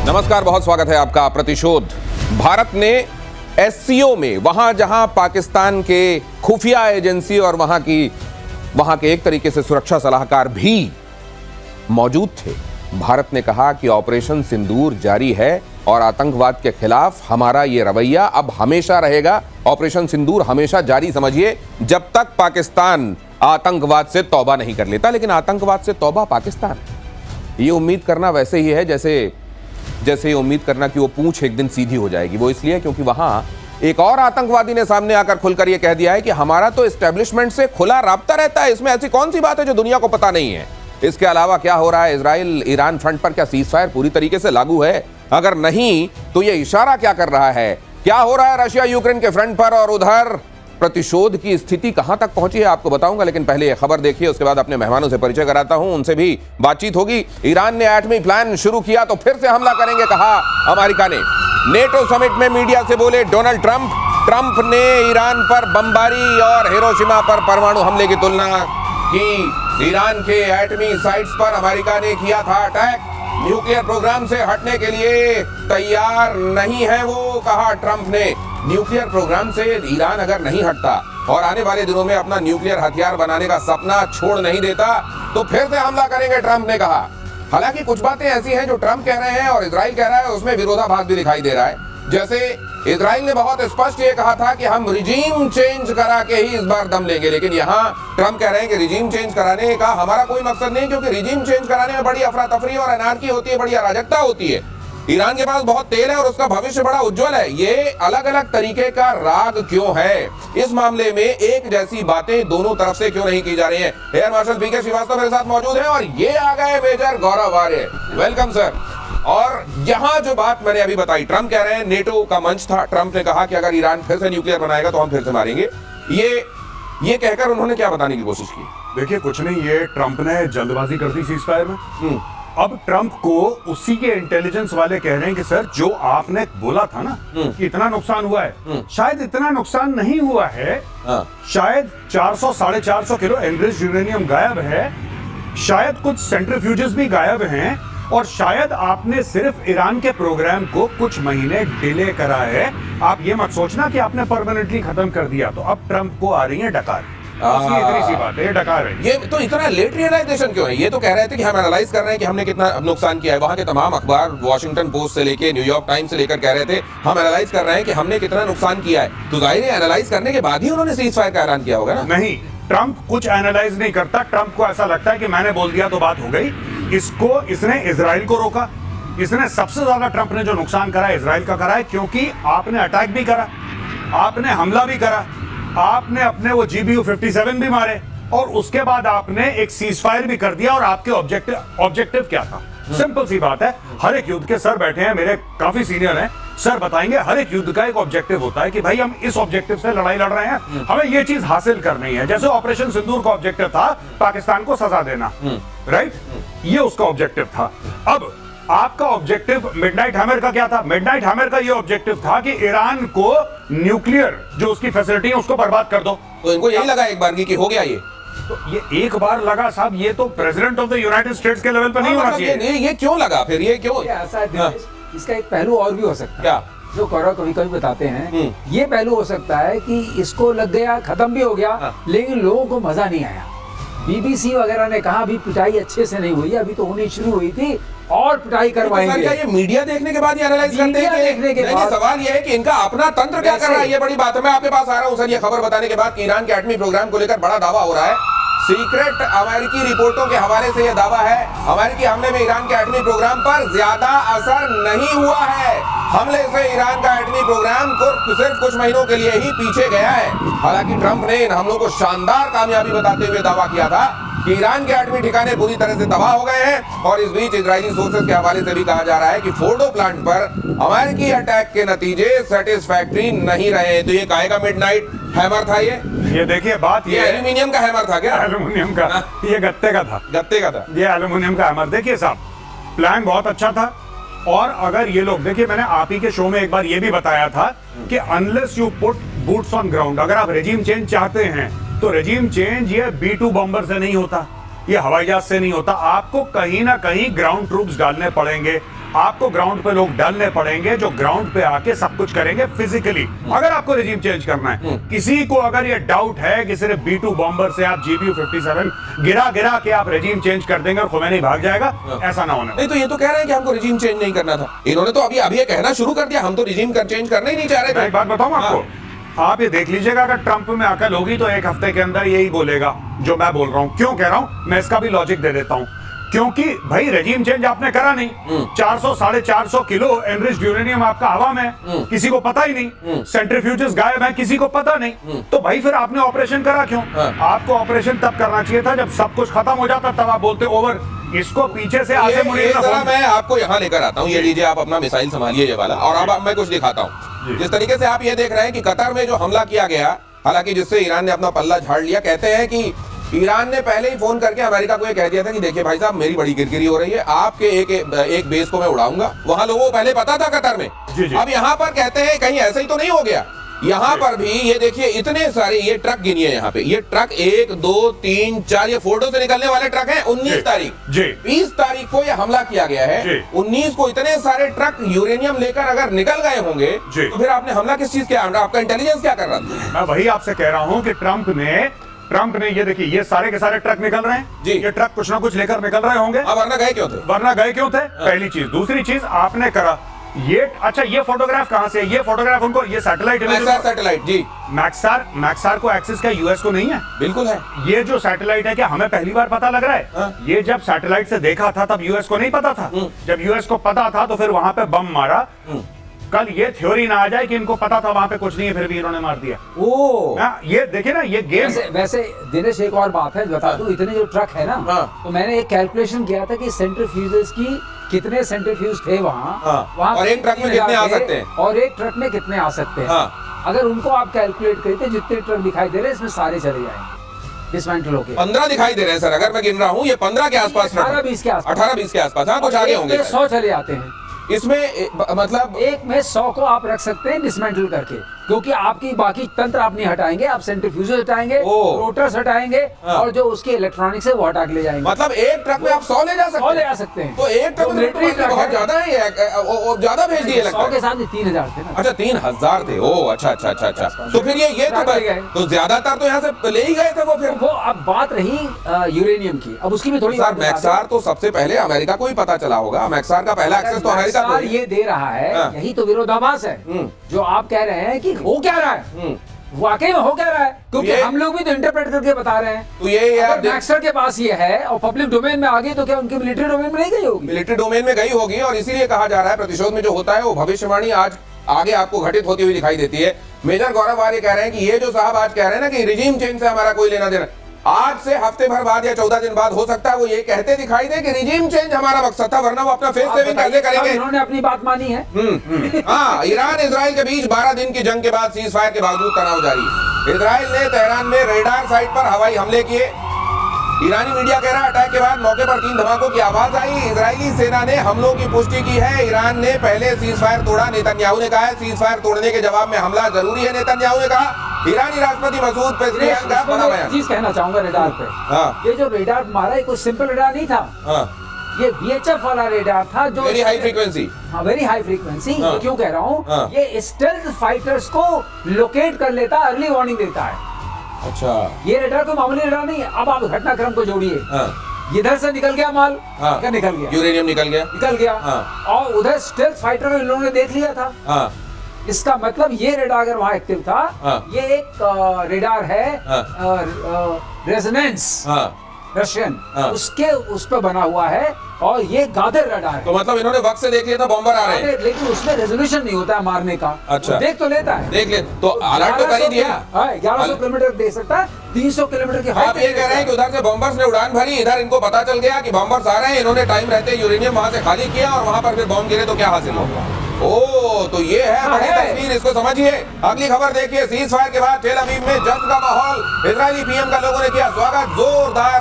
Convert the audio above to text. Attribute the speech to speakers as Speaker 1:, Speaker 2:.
Speaker 1: नमस्कार, बहुत स्वागत है आपका। प्रतिशोध। भारत ने एससीओ में, वहां जहां पाकिस्तान के खुफिया एजेंसी और वहां के एक तरीके से सुरक्षा सलाहकार भी मौजूद थे, भारत ने कहा कि ऑपरेशन सिंदूर जारी है और आतंकवाद के खिलाफ हमारा ये रवैया अब हमेशा रहेगा। ऑपरेशन सिंदूर हमेशा जारी समझिए, जब तक पाकिस्तान आतंकवाद से तौबा नहीं कर लेता। लेकिन आतंकवाद से तौबा पाकिस्तान, ये उम्मीद करना वैसे ही है जैसे ये उम्मीद करना कि वो पूंछ एक दिन सीधी हो जाएगी। वो इसलिए क्योंकि वहां एक और आतंकवादी ने सामने आकर खुलकर ये कह दिया है कि हमारा तो एस्टेब्लिशमेंट से खुला राब्ता रहता है, इसमें ऐसी कौन सी बात है जो दुनिया को पता नहीं है। इसके अलावा क्या हो रहा है इजराइल ईरान फ्रंट पर, क्या सीजफायर पूरी तरीके से लागू है? अगर नहीं तो ये इशारा क्या कर रहा है? क्या हो रहा है रशिया यूक्रेन के फ्रंट पर, और उधर प्रतिशोध की स्थिति कहां तक पहुंची है आपको बताऊंगा। लेकिन पहले ये खबर देखिए, उसके बाद अपने मेहमानों से परिचय कराता हूं, उनसे भी बातचीत होगी। ईरान ने एटमी प्लान शुरू किया तो फिर से हमला करेंगे, कहा अमेरिका ने। नेटो समिट में मीडिया से बोले डोनाल्ड ट्रंप ने ईरान पर बमबारी और हिरोशिमा पर परमाणु हमले की तुलना की। ईरान के एटमी साइट्स पर अमेरिका ने किया था अटैक, न्यूक्लियर प्रोग्राम से हटने के लिए तैयार नहीं है वो, कहा ट्रंप ने। न्यूक्लियर प्रोग्राम से ईरान अगर नहीं हटता और आने वाले दिनों में अपना न्यूक्लियर हथियार बनाने का सपना छोड़ नहीं देता तो फिर से हमला करेंगे, ट्रंप ने कहा। हालांकि कुछ बातें ऐसी हैं जो ट्रंप कह रहे हैं और इजराइल कह रहा है, उसमें विरोधाभास भी दिखाई दे रहा है। जैसे इजराइल ने बहुत स्पष्ट ये कहा था कि हम रिजीम चेंज करा के ही इस बार दम लेंगे, लेकिन यहाँ ट्रंप कह रहे हैं कि रिजीम चेंज कराने का हमारा कोई मकसद नहीं, क्योंकि रिजीम चेंज कराने में बड़ी अफरा तफरी और अनारकी होती है, बड़ी अराजकता होती है। ईरान के पास बहुत तेल है और उसका भविष्य बड़ा उज्जवल है। ये अलग अलग तरीके का राग क्यों है? इस मामले में एक जैसी बातें दोनों तरफ से क्यों नहीं की जा रही हैं? एयर मार्शल पीके श्रीवास्तव मेरे साथ मौजूद है और ये आ गए major Gaurav Arya. Welcome sir. और यहाँ जो बात मैंने अभी बताई, ट्रंप कह रहे हैं, नेटो का मंच था, ट्रंप ने कहा कि अगर ईरान फिर से न्यूक्लियर बनाएगा तो हम फिर से मारेंगे। ये कहकर उन्होंने क्या बताने की कोशिश की?
Speaker 2: देखिए, कुछ नहीं, ये ट्रंप ने जल्दबाजी कर दी सीजफायर में। अब ट्रंप को उसी के इंटेलिजेंस वाले कह रहे हैं कि सर, जो आपने बोला था ना कि इतना नुकसान हुआ है, शायद इतना नुकसान नहीं हुआ है। शायद 400-450 किलो एनरिच्ड यूरेनियम गायब है, शायद कुछ सेंट्रीफ्यूजेस भी गायब हैं, और शायद आपने सिर्फ ईरान के प्रोग्राम को कुछ महीने डिले करा है। आप ये मत सोचना कि आपने परमानेंटली खत्म कर दिया। तो अब ट्रंप को आ रही है डकार। इतनी सी बात है, डकार है।
Speaker 1: ये तो इतना लेट रियलाइजेशन क्यों है? ये तो कह रहे थे कि हम एनालाइज कर रहे हैं कि हमने कितना नुकसान किया है। वहां के तमाम अखबार, वॉशिंगटन पोस्ट से लेके न्यूयॉर्क टाइम्स से लेकर कह रहे थे हम एनालाइज कर रहे हैं कि हमने कितना नुकसान किया है। तो जाहिर है एनालाइज करने के बाद ही उन्होंने सीज फायर का ऐलान किया होगा ना?
Speaker 2: नहीं, ट्रंप कुछ एनालाइज नहीं करता। ट्रंप को ऐसा लगता है कि मैंने बोल दिया तो बात हो गई। इसने इजराइल को रोका। इसने सबसे ज्यादा, ट्रंप ने जो नुकसान करा है इजराइल का करा है, क्योंकि आपने अटैक भी करा, आपने हमला भी करा, आपने अपने वो GBU 57 भी मारे, और उसके बाद आपने एक सीजफायर भी कर दिया। और आपके ऑब्जेक्टिव क्या था? सिंपल सी बात है, हर एक युद्ध के सर बैठे हैं, मेरे काफी सीनियर हैं, सर बताएंगे हर एक युद्ध का एक ऑब्जेक्टिव होता है कि भाई हम इस ऑब्जेक्टिव से लड़ाई लड़ रहे हैं, हमें ये चीज हासिल करनी है। जैसे ऑपरेशन सिंदूर का ऑब्जेक्टिव था पाकिस्तान को सजा देना, राइट? ये उसका ऑब्जेक्टिव था। अब आपका ऑब्जेक्टिव मिडनाइट हैमर का क्या था? मिडनाइट हैमर का ये ऑब्जेक्टिव था कि ईरान को न्यूक्लियर जो उसकी फैसिलिटी है उसको बर्बाद कर दो।
Speaker 1: तो इनको यही लगा एक बार कि हो गया ये।
Speaker 2: तो ये एक बार लगा साहब, ये तो president of the United states के लेवल पर नहीं होना चाहिए।
Speaker 1: ये क्यों लगा फिर? ये क्यों?
Speaker 3: इसका एक पहलू और भी हो सकता है,
Speaker 1: क्या?
Speaker 3: जो गौरव कभी कभी बताते हैं, ये पहलू हो सकता है कि इसको लग गया, खत्म भी हो गया, लेकिन लोगों को मजा नहीं आया। BBC वगैरह ने कहा अभी पिटाई अच्छे से नहीं हुई, अभी तो होनी शुरू हुई थी और पिटाई करवाएंगे।
Speaker 1: क्या ये मीडिया देखने के बाद ये एनालाइज करते हैं?
Speaker 3: देखने के बाद
Speaker 1: सवाल ये है कि इनका अपना तंत्र क्या कर रहा है, ये बड़ी बात है। मैं आपके पास आ रहा हूं सर, ये खबर बताने के बाद कि ईरान के एटमी प्रोग्राम को लेकर बड़ा दावा हो रहा है। सीक्रेट अमेरिकी रिपोर्टों के हवाले से यह दावा है, अमेरिकी हमले में ईरान के एटमी प्रोग्राम पर ज्यादा असर नहीं हुआ है। हमले से ईरान का एटमी प्रोग्राम को सिर्फ कुछ महीनों के लिए ही पीछे गया है। हालांकि ट्रंप ने इन हमलों को शानदार कामयाबी बताते हुए दावा किया था कि ईरान के एटमी ठिकाने पूरी तरह से तबाह हो गए हैं। और इस बीच इजरायली सोर्सेज के हवाले से भी कहा जा रहा है कि फोर्डो प्लांट पर अमेरिकी अटैक के नतीजे सेटिस्फैक्टरी नहीं रहे। तो ये काहे का मिडनाइट हैमर था?
Speaker 2: ये देखिए, बात ये
Speaker 1: एल्यूमिनियम का हैमर था क्या?
Speaker 2: एल्यूमिनियम का, ये गत्ते का था।
Speaker 1: गत्ते का था
Speaker 2: ये एल्यूमिनियम का हैमर। देखिए साहब, प्लान बहुत अच्छा था। और अगर ये लोग, देखिए मैंने आप ही के शो में एक बार ये भी बताया था कि unless you put boots on ground, अगर आप रेजिम चेंज चाहते हैं तो रेजिम चेंज ये B-2 बॉम्बर से नहीं होता, ये हवाई जहाज से नहीं होता। आपको कहीं ना कहीं ग्राउंड ट्रूप्स डालने पड़ेंगे। आपको ग्राउंड पे लोग डालने पड़ेंगे जो ग्राउंड पे आके सब कुछ करेंगे फिजिकली। अगर आपको रिजीम चेंज करना है, किसी को अगर ये डाउट है कि सिर्फ B2 बॉम्बर से आप GBU 57 गिरा गिरा के आप रिजीम चेंज कर देंगे और खुमैनी भाग जाएगा, ऐसा ना होने।
Speaker 1: नहीं तो ये तो कह रहे हैं कि हमको रिजीम चेंज नहीं करना था। इन्होंने तो अभी अभी ये कहना शुरू कर दिया हम तो रिजीम चेंज करना ही नहीं चाह रहे
Speaker 2: मैं
Speaker 1: थे।
Speaker 2: एक बात बताऊं आपको, आप ये देख लीजिएगा, अगर ट्रंप में अकल होगी तो एक हफ्ते के अंदर यही बोलेगा जो मैं बोल रहा हूं। क्यों कह रहा हूं, मैं इसका भी लॉजिक दे देता हूं। क्योंकि भाई रेजिम चेंज आपने करा नहीं, 400 450 किलो एनरिच्ड यूरेनियम आपका हवा में, किसी को पता ही नहीं, सेंट्रीफ्यूजेस गायब हैं, किसी को पता नहीं, तो भाई फिर आपने ऑपरेशन करा क्यों? आपको ऑपरेशन तब करना चाहिए था जब सब कुछ खत्म हो जाता, तब आप बोलते ओवर। इसको पीछे से आगे मुड़िए।
Speaker 1: मैं आपको यहाँ लेकर आता हूँ, ये लीजिए आप अपना मिसाइल संभालिए ये वाला, और अब मैं कुछ दिखाता हूँ। जिस तरीके से आप ये देख रहे हैं कि कतर में जो हमला किया गया, हालांकि जिससे ईरान ने अपना पल्ला झाड़ लिया, कहते हैं कि ईरान ने पहले ही फोन करके अमेरिका को ये कह दिया था कि देखिए भाई साहब मेरी बड़ी किरकिरी हो रही है, आपके एक बेस को मैं उड़ाऊंगा। वहां लोगों को पहले पता था कतर में। अब यहाँ पर कहते हैं कहीं ऐसा ही तो नहीं हो गया। यहाँ पर भी ये देखिए इतने सारे ये ट्रक गिनिए, यहाँ पे ये ट्रक 1 2 3 4 ये फोटो से निकलने वाले ट्रक हैं। 19 तारीख 20 तारीख को ये हमला किया गया है। 19 को इतने सारे ट्रक यूरेनियम लेकर अगर निकल गए होंगे तो फिर आपने हमला किस चीज किया? आपका इंटेलिजेंस क्या कर रहा था?
Speaker 2: मैं वही आपसे कह रहा हूँ कि ट्रंप ने ये देखिए ये सारे के सारे ट्रक निकल रहे हैं जी, ये ट्रक कुछ ना कुछ लेकर निकल रहे होंगे।
Speaker 1: अब वरना गए क्यों थे? पहली
Speaker 2: चीज। दूसरी चीज आपने करा ये, अच्छा ये फोटोग्राफ कहां से? ये फोटोग्राफ उनको, ये सैटेलाइट
Speaker 1: सैटेलाइट जी,
Speaker 2: मैक्सार को एक्सेस क्या यूएस को नहीं है?
Speaker 1: बिल्कुल है।
Speaker 2: ये जो सैटेलाइट है क्या हमें पहली बार पता लग रहा है? ये जब सैटेलाइट से देखा था तब यूएस को नहीं पता था। जब यूएस को पता था तो फिर वहां पे बम मारा। कल ये थ्योरी ना आ जाए कि इनको पता था वहां पे कुछ नहीं है फिर भी इन्होंने मार दिया। ये देखिए ना, ये गेम।
Speaker 3: वैसे दिनेश एक और बात है बता दूं, इतने जो ट्रक है ना, तो मैंने एक कैलकुलेशन किया था कि सेंट्रीफ्यूजेस की कितने सेंट्रीफ्यूज थे वहाँ
Speaker 1: और एक ट्रक में कितने आ सकते हैं,
Speaker 3: और एक ट्रक में कितने आ सकते हैं। अगर उनको आप कैलकुलेट करते जितने ट्रक दिखाई दे रहे हैं इसमें सारे चले जाएंगे डिसमेंटल होके।
Speaker 1: 15 दिखाई दे रहे हैं सर, अगर मैं गिन रहा हूँ ये 15 के आसपास,
Speaker 3: 18-20 के आसपास,
Speaker 1: 18-20 के आसपास। हाँ कुछ आगे होंगे।
Speaker 3: 100 चले आते हैं
Speaker 1: इसमें, मतलब
Speaker 3: एक में 100 को आप रख सकते हैं डिसमेंटल करके, क्योंकि आपकी बाकी तंत्र आप नहीं हटाएंगे, आप सेंट्रीफ्यूजेस हटाएंगे, रोटर्स हटाएंगे, और जो उसके इलेक्ट्रॉनिक्स है वो हटा के ले जाएंगे।
Speaker 1: मतलब एक ट्रक में आप 100 ले जा सकते हैं। तो एक ट्रक में बहुत ज्यादा है, ज्यादा भेज दिए लगता है।
Speaker 3: 100 के साथ 3000 थे ना।
Speaker 1: अच्छा 3000 थे। ओ अच्छा। तो फिर ये तो ज्यादातर तो यहाँ से ले ही गए थे वो। फिर
Speaker 3: वो अब बात रही यूरेनियम की, अब उसकी भी थोड़ी बात।
Speaker 1: मैक्सार तो सबसे पहले अमेरिका को ही पता चला होगा, मैक्सार का पहला एक्सेस तो अमेरिका को
Speaker 3: ये दे रहा है। यही तो विरोधाभास है जो आप कह रहे हैं कि हो क्या रहा है, वाकई में हो क्या रहा है, क्योंकि हम लोग भी तो इंटरप्रेट करके बता रहे हैं।
Speaker 1: तो ये
Speaker 3: अगर मैक्सर के पास ये है और पब्लिक डोमेन में आ गई तो क्या उनकी मिलिट्री डोमेन में नहीं गई होगी?
Speaker 1: मिलिट्री डोमेन में गई होगी, और इसीलिए कहा जा रहा है प्रतिशोध में जो होता है वो भविष्यवाणी आज आगे आपको घटित होती हुई दिखाई देती है। मेजर गौरव आर्य कह रहे हैं कि ये जो साहब आज कह रहे हैं ना कि रिजीम चेंज से हमारा कोई लेना देना, आज से हफ्ते भर बाद या 14 दिन बाद हो सकता है वो ये कहते दिखाई दे कि रिजीम चेंज हमारा मकसद था, वरना वो अपना फेस सेविंग कैसे करेंगे?
Speaker 3: इन्होंने अपनी बात मानी है।
Speaker 1: हाँ, ईरान इजराइल के बीच 12 दिन की जंग के बाद सीज फायर के बावजूद तनाव जारी। इजराइल ने तेहरान में रेडार साइट पर हवाई हमले किए। ईरानी मीडिया कह रहा है अटैक के बाद मौके पर 3 धमाकों की आवाज आई। इजरायली सेना ने हमलों की पुष्टि की है। ईरान ने पहले सीज फायर तोड़ा, नेतन्याहू ने कहा है सीज फायर तोड़ने के जवाब में हमला जरूरी है, नेतन्याहू ने कहा। ईरानी राष्ट्रपति मसूद पेज़ेश्कियान का बड़ा बयान।
Speaker 3: चीज कहना चाहूंगा रेडार पे। ये जो रेडार मारा है कोई सिंपल रेडार नहीं था। ये VHF वाला रेडार था जो
Speaker 1: वेरी हाई फ्रीक्वेंसी।
Speaker 3: हाँ, वेरी हाई फ्रीक्वेंसी। क्यों कह रहा हूँ, ये स्टेल्थ फाइटर्स को लोकेट कर लेता है, अर्ली वार्निंग देता है।
Speaker 1: अच्छा,
Speaker 3: ये रेडार कोई मामूली रेडार नहीं है। अब आप घटनाक्रम को जोड़िए, इधर से निकल गया माल, क्या निकल गया?
Speaker 1: यूरेनियम निकल गया।
Speaker 3: और उधर स्टेल्थ फाइटर को इन लोगों ने देख लिया था। इसका मतलब ये रेडार अगर वहां एक्टिव था, ये एक रेडार है रेजोनेंस रशियन, उसके उस पर बना हुआ है, और ये गादर रडार है।
Speaker 1: तो मतलब इन्होंने वक्त से देख लिया था बॉम्बर आ रहे हैं,
Speaker 3: लेकिन उसमें रेजोल्यूशन नहीं होता है मारने का।
Speaker 1: अच्छा,
Speaker 3: देख तो लेता है,
Speaker 1: देख ले तो अलर्ट तो कर ही दिया।
Speaker 3: 1100 किलोमीटर दे सकता है, 300 किलोमीटर की
Speaker 1: आप ये कह रहे हैं कि उधर से बॉम्बर्स ने उड़ान भरी, इधर इनको पता चल गया कि बॉम्बर्स आ रहे हैं, इन्होंने टाइम रहते यूरेनियम वहां से खाली किया और वहां पर फिर बॉम्ब गिरे तो क्या हासिल होगा? ओ, तो ये है बड़ी तस्वीर, इसको समझिए। अगली खबर देखिए, सीज फायर के बाद तेल अवीव में जश्न का माहौल, इजरायली PM का लोगों ने किया स्वागत, जोरदार